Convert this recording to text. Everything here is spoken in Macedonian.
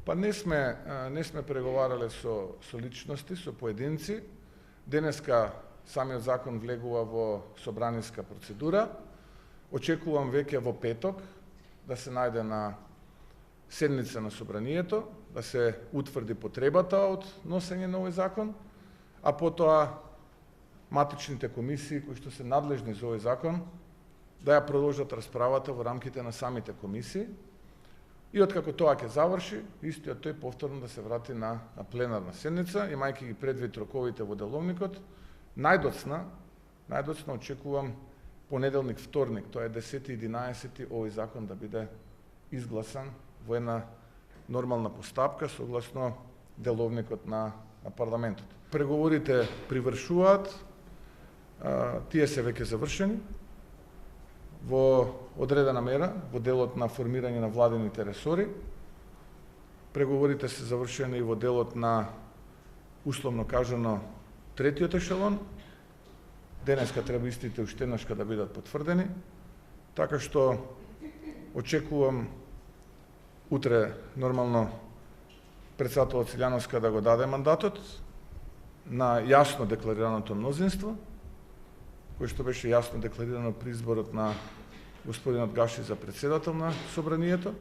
Па не сме преговарале со личности, со поединци. Денеска самиот закон влегува во собраниска процедура. Очекувам веќе во петок да се најде на седница на собранието, да се утврди потребата од носење на овој закон, а потоа матичните комисии кои што се надлежни за овој закон да ја продолжат расправата во рамките на самите комисии. И откако тоа ќе заврши, истиот тој повторно да се врати на пленарна седница, имајќи ги предвид роковите во деловникот, најдоцна очекувам понеделник, вторник, тоа е 10-11 овој закон да биде изгласан во една нормална постапка согласно деловникот на парламентот. Преговорите привршуваат, тие се веќе завршени во одредена мера во делот на формирање на владините ресори. Преговорите се завршени и во делот на, условно кажано, третиот ешелон. Денеска треба истите уште еднашка да бидат потврдени, така што очекувам утре нормално председателот Силјановска да го даде мандатот на јасно декларираното мнозинство, кој што беше јасно декларирано при изборот на господинот Гаши за председател на собранието.